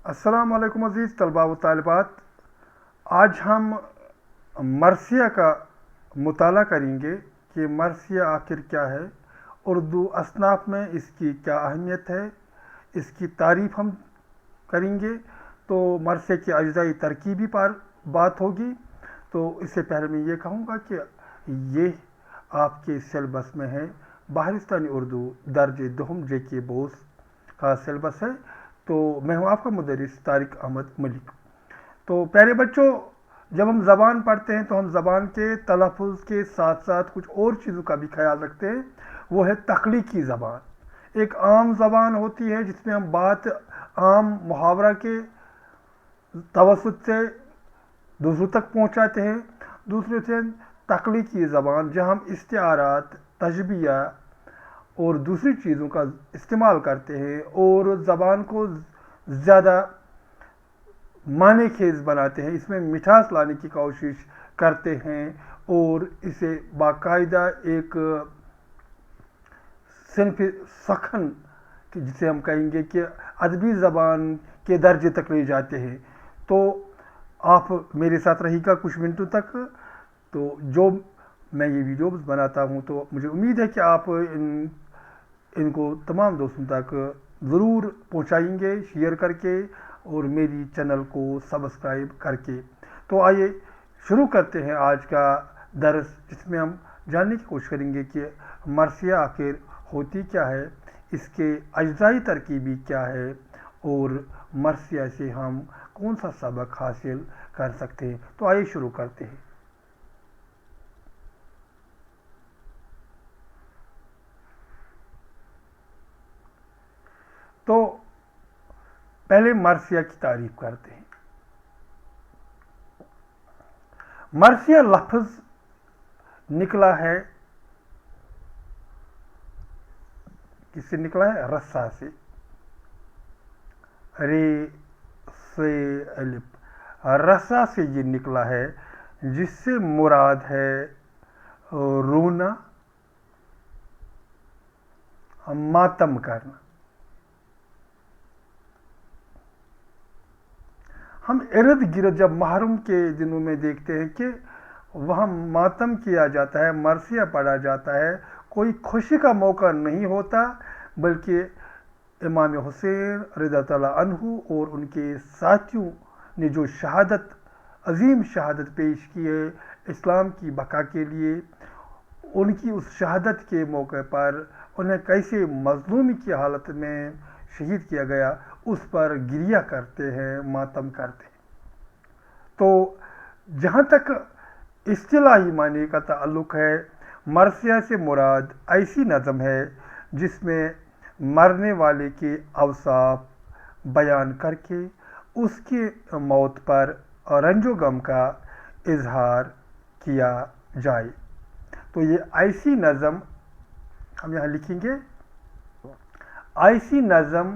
السلام علیکم عزیز طلباء و طالبات. آج ہم مرثیہ کا مطالعہ کریں گے کہ مرثیہ آخر کیا ہے، اردو اصناف میں اس کی کیا اہمیت ہے، اس کی تعریف ہم کریں گے. تو مرثیہ کی اجزائی ترکیبی پر بات ہوگی. تو اس سے پہلے میں یہ کہوں گا کہ یہ آپ کے سیلبس میں ہے، بہارستانی اردو درجہ دوم جے کے بوس کا سیلبس ہے. تو میں ہوں آپ کا مدرس طارق احمد ملک. تو پیارے بچوں، جب ہم زبان پڑھتے ہیں تو ہم زبان کے تلفظ کے ساتھ ساتھ کچھ اور چیزوں کا بھی خیال رکھتے ہیں. وہ ہے تخلیقی زبان. ایک عام زبان ہوتی ہے جس میں ہم بات عام محاورہ کے توسط سے دوسروں تک پہنچاتے ہیں. دوسرے سے تخلیقی زبان جہاں ہم استعارات، تشبیہ اور دوسری چیزوں کا استعمال کرتے ہیں اور زبان کو زیادہ معنی خیز بناتے ہیں، اس میں مٹھاس لانے کی کوشش کرتے ہیں اور اسے باقاعدہ ایک صنف سخن جسے ہم کہیں گے کہ ادبی زبان کے درجے تک لے جاتے ہیں. تو آپ میرے ساتھ رہی گا کچھ منٹوں تک. تو جو میں یہ ویڈیوز بناتا ہوں تو مجھے امید ہے کہ آپ ان کو تمام دوستوں تک ضرور پہنچائیں گے شیئر کر کے اور میری چینل کو سبسکرائب کر کے. تو آئیے شروع کرتے ہیں آج کا درس، جس میں ہم جاننے کی کوشش کریں گے کہ مرثیہ آخر ہوتی کیا ہے، اس کے اجزائی ترکیبی کیا ہے اور مرثیہ سے ہم کون سا سبق حاصل کر سکتے ہیں. تو آئیے شروع کرتے ہیں. تو پہلے مرثیہ کی تعریف کرتے ہیں. مرثیہ لفظ نکلا ہے، کس سے نکلا ہے؟ رسا سے. رے سے الف، رسا سے یہ نکلا ہے، جس سے مراد ہے رونا، ماتم کرنا. ہم ارد گرد جب محرم کے دنوں میں دیکھتے ہیں کہ وہاں ماتم کیا جاتا ہے، مرثیہ پڑھا جاتا ہے. کوئی خوشی کا موقع نہیں ہوتا، بلکہ امام حسین رضی اللہ تعالیٰ عنہ اور ان کے ساتھیوں نے جو شہادت، عظیم شہادت پیش کی ہے اسلام کی بقا کے لیے، ان کی اس شہادت کے موقع پر انہیں کیسے مظلومی کی حالت میں شہید کیا گیا، اس پر گریہ کرتے ہیں، ماتم کرتے ہیں. تو جہاں تک اصطلاحی معنی کا تعلق ہے، مرثیہ سے مراد ایسی نظم ہے جس میں مرنے والے کے اوصاف بیان کر کے اس کی موت پر رنج و غم کا اظہار کیا جائے. تو یہ ایسی نظم ہم یہاں لکھیں گے، ایسی نظم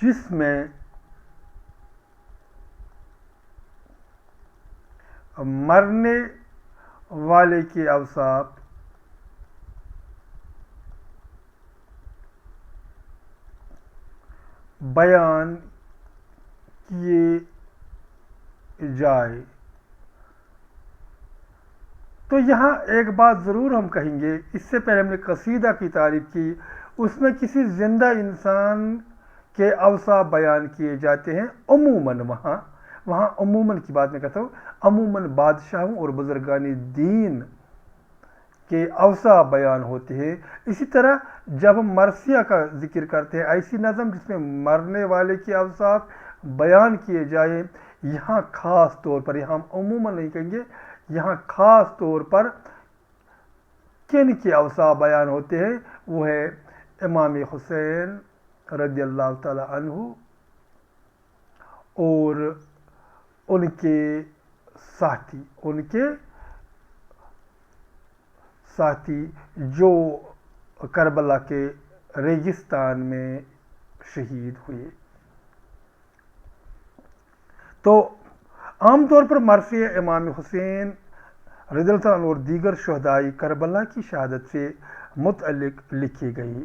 جس میں مرنے والے کے اوصاف بیان کیے جائے. تو یہاں ایک بات ضرور ہم کہیں گے، اس سے پہلے ہم نے قصیدہ کی تعریف کی، اس میں کسی زندہ انسان کے اوصاف بیان کیے جاتے ہیں عموماً. وہاں عموماً کی بات میں کہتا ہوں، عموماً بادشاہوں اور بزرگان دین کے اوصاف بیان ہوتے ہیں. اسی طرح جب ہم مرثیہ کا ذکر کرتے ہیں، ایسی نظم جس میں مرنے والے کے اوصاف بیان کیے جائیں، یہاں خاص طور پر، یہاں ہم عموماً نہیں کہیں گے، یہاں خاص طور پر کن کے اوصاف بیان ہوتے ہیں؟ وہ ہے امام حسین رضی اللہ تعالیٰ عنہ اور ان کے ساتھی جو کربلا کے ریگستان میں شہید ہوئے. تو عام طور پر مرثیہ امام حسین رضی اللہ عنہ اور دیگر شہداء کربلا کی شہادت سے متعلق لکھی گئی.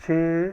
6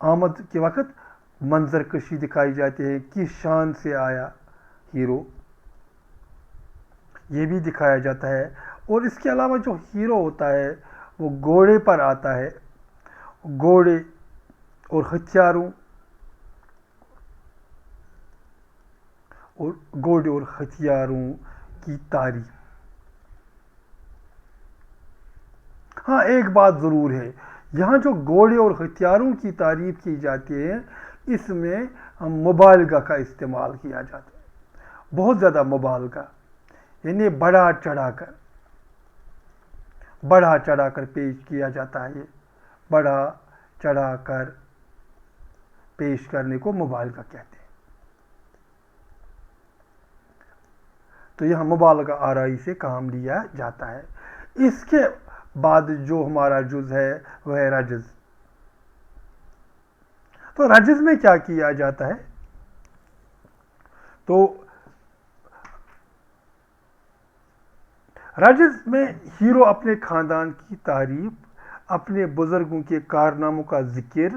آمد کے وقت منظر کشی دکھائی جاتی ہے، کس شان سے آیا ہیرو، یہ بھی دکھایا جاتا ہے۔ اور اس کے علاوہ جو ہیرو ہوتا ہے وہ گھوڑے پر آتا ہے، گھوڑے اور ہتھیاروں کی تعریف۔ ہاں ایک بات ضرور ہے، یہاں جو گھوڑے اور ہتھیاروں کی تعریف کی جاتی ہے اس میں مبالغہ کا استعمال کیا جاتا ہے، بہت زیادہ مبالغہ، یعنی بڑھا چڑھا کر پیش کیا جاتا ہے، بڑھا چڑھا کر پیش کرنے کو مبالغہ کہتے ہیں۔ تو یہاں مبالغہ آرائی سے کام لیا جاتا ہے۔ اس کے بعد جو ہمارا جز ہے وہ ہے رجز۔ تو رجز میں کیا کیا جاتا ہے؟ تو رجز میں ہیرو اپنے خاندان کی تعریف، اپنے بزرگوں کے کارناموں کا ذکر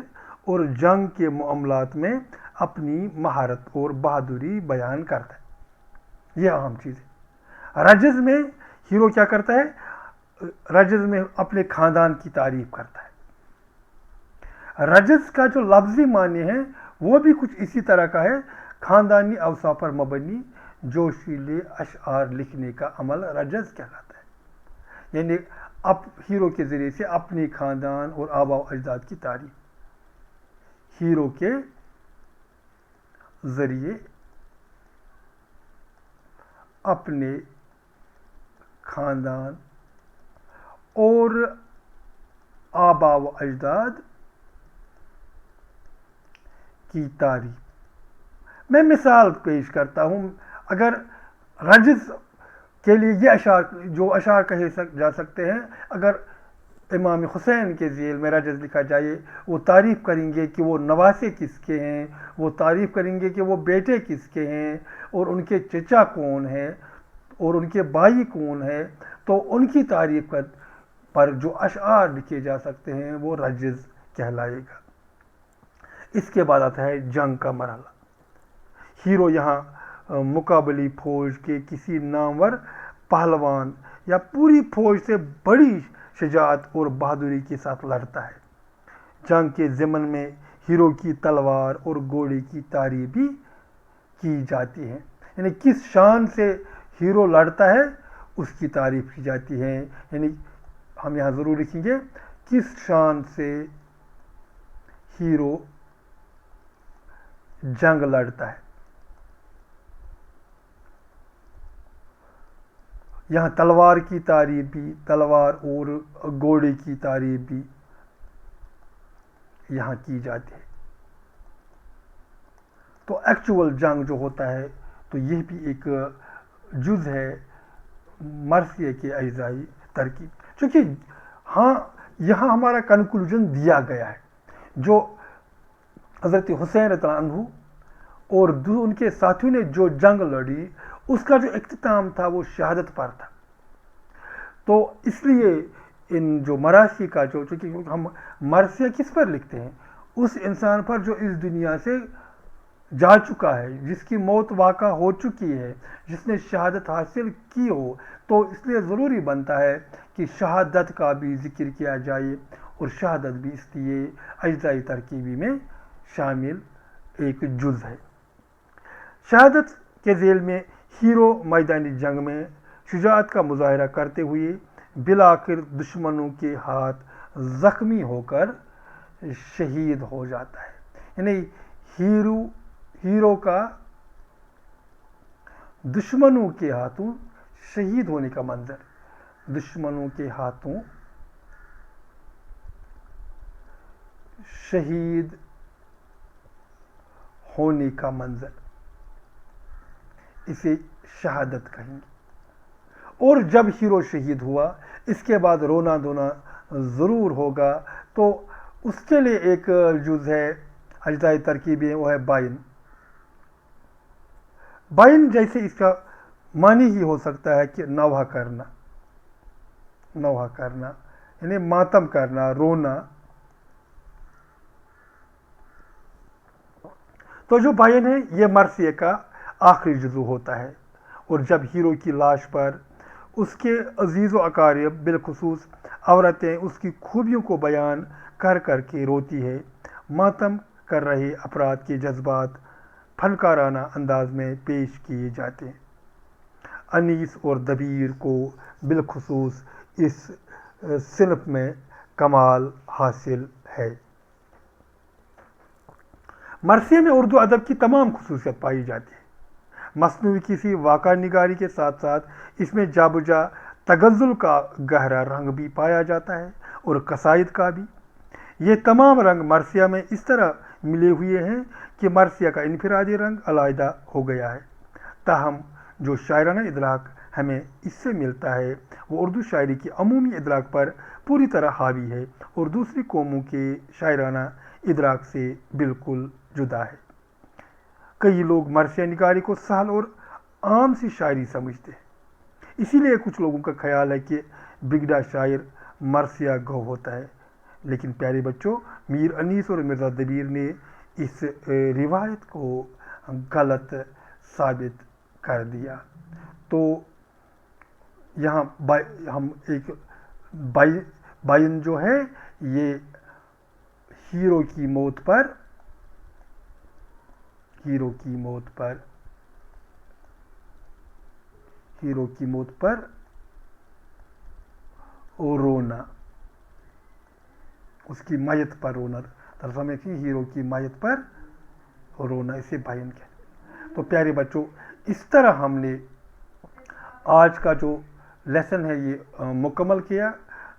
اور جنگ کے معاملات میں اپنی مہارت اور بہادری بیان کرتا ہے، یہ اہم چیز ہے۔ رجز میں ہیرو کیا کرتا ہے؟ رجز میں اپنے خاندان کی تعریف کرتا ہے۔ رجز کا جو لفظی معنی ہے وہ بھی کچھ اسی طرح کا ہے، خاندانی اوصاف پر مبنی جوشیلے اشعار لکھنے کا عمل رجز کہلاتا ہے، یعنی ہیرو کے ذریعے سے اپنے خاندان اور آباء و اجداد کی تعریف، ہیرو کے ذریعے اپنے خاندان اور آباء و اجداد کی تعریف۔ میں مثال پیش کرتا ہوں، اگر رجز کے لیے یہ اشعار کہے جا سکتے ہیں، اگر امام حسین کے ذیل میں رجز لکھا جائے، وہ تعریف کریں گے کہ وہ نواسے کس کے ہیں، وہ تعریف کریں گے کہ وہ بیٹے کس کے ہیں، اور ان کے چچا کون ہیں اور ان کے بھائی کون ہیں، تو ان کی تعریف پر جو اشعار لکھے جا سکتے ہیں وہ رجز کہلائے گا۔ اس کے بعد آتا ہے جنگ کا مرحلہ۔ ہیرو یہاں مقابلی فوج کے کسی نامور پہلوان یا پوری فوج سے بڑی شجاعت اور بہادری کے ساتھ لڑتا ہے۔ جنگ کے ضمن میں ہیرو کی تلوار اور گھوڑے کی تعریف بھی کی جاتی ہے، یعنی کس شان سے ہیرو لڑتا ہے اس کی تعریف کی جاتی ہے، یعنی ہم یہاں ضرور لکھیں گے کس شان سے ہیرو جنگ لڑتا ہے۔ یہاں تلوار کی تعریف بھی، تلوار اور گھوڑے کی تعریف بھی یہاں کی جاتی ہے۔ تو ایکچول جنگ جو ہوتا ہے تو یہ بھی ایک جز ہے مرثیے کے اجزائی ترکیب، چونکہ ہاں یہاں ہمارا کنکلوژن دیا گیا ہے، جو حضرت حسین رضی اللہ عنہ اور ان کے ساتھیوں نے جو جنگ لڑی اس کا جو اختتام تھا وہ شہادت پر تھا۔ تو اس لیے ان جو مرثی کا چونکہ ہم مرثیہ کس پر لکھتے ہیں؟ اس انسان پر جو اس دنیا سے جا چکا ہے، جس کی موت واقع ہو چکی ہے، جس نے شہادت حاصل کی ہو، تو اس لیے ضروری بنتا ہے کہ شہادت کا بھی ذکر کیا جائے، اور شہادت بھی اس لیے اجزائی ترکیبی میں شامل ایک جز ہے۔ شہادت کے ذیل میں ہیرو میدانی جنگ میں شجاعت کا مظاہرہ کرتے ہوئے بالآخر دشمنوں کے ہاتھ زخمی ہو کر شہید ہو جاتا ہے، یعنی ہیرو کا دشمنوں کے ہاتھوں شہید ہونے کا منظر، دشمنوں کے ہاتھوں شہید ہونے کا منظر، اسے شہادت کہیں گے۔ اور جب ہیرو شہید ہوا اس کے بعد رونا دھونا ضرور ہوگا، تو اس کے لیے ایک جز ہے اجزائی ترکیبی، وہ ہے بائن۔ بائن جیسے اس کا معنی ہی ہو سکتا ہے کہ نوحہ کرنا، یعنی ماتم کرنا، رونا۔ تو جو باین ہے یہ مرثیہ کا آخری جزو ہوتا ہے، اور جب ہیرو کی لاش پر اس کے عزیز و اقارب بالخصوص عورتیں اس کی خوبیوں کو بیان کر کر کے روتی ہے، ماتم کر رہے افراد کے جذبات فنکارانہ انداز میں پیش کیے جاتے ہیں۔ انیس اور دبیر کو بالخصوص اس صنف میں کمال حاصل ہے۔ مرثیہ میں اردو ادب کی تمام خصوصیت پائی جاتی ہے۔ مصنوعی کسی واقعہ نگاری کے ساتھ ساتھ اس میں جا بجا تغزل کا گہرا رنگ بھی پایا جاتا ہے، اور قصائد کا بھی۔ یہ تمام رنگ مرثیہ میں اس طرح ملے ہوئے ہیں کہ مرثیہ کا انفرادی رنگ علیحدہ ہو گیا ہے۔ تاہم جو شاعرانہ ادراک ہمیں اس سے ملتا ہے وہ اردو شاعری کی عمومی ادراک پر پوری طرح حاوی ہے، اور دوسری قوموں کے شاعرانہ ادراک سے بالکل جدا ہے۔ کئی لوگ مرثیہ نگاری کو سہل اور عام سی شاعری سمجھتے ہیں، اسی لیے کچھ لوگوں کا خیال ہے کہ بگڑا شاعر مرثیہ گو ہوتا ہے، لیکن پیارے بچوں، میر انیس اور مرزا دبیر نے اس روایت کو غلط ثابت کر دیا۔ تو یہاں ہم ایک باین جو ہے یہ ہیرو کی موت پر رونا، اس کی میت پر رونا، ترجمہ کی ہیرو کی میت پر رونا، اسے باین کہتے ہیں۔ تو پیارے بچوں، اس طرح ہم نے آج کا جو لیسن ہے یہ مکمل کیا۔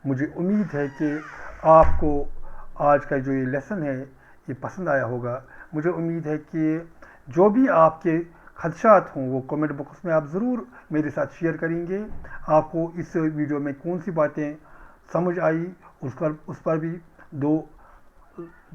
مجھے امید ہے کہ آپ کو آج کا جو یہ لیسن ہے یہ پسند آیا ہوگا۔ مجھے امید ہے کہ جو بھی آپ کے خدشات ہوں وہ کمنٹ باکس میں آپ ضرور میرے ساتھ شیئر کریں گے۔ آپ کو اس ویڈیو میں کون سی باتیں سمجھ آئی اس پر بھی 2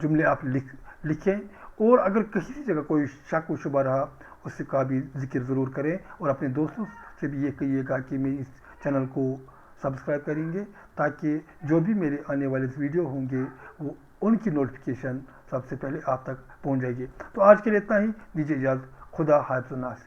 جملے آپ لکھیں، اور اگر کسی جگہ کوئی شک و شبہ رہا اس کا بھی ذکر ضرور کریں، اور اپنے دوستوں سے بھی یہ کہیے گا کہ میری اس چینل کو سبسکرائب کریں گے، تاکہ جو بھی میرے آنے والے ویڈیو ہوں گے وہ ان کی نوٹیفیکیشن سب سے پہلے آپ تک پہنچ جائے گی۔ تو آج کے لیے اتنا ہی، دیجیے اجازت، خدا حافظ الناس۔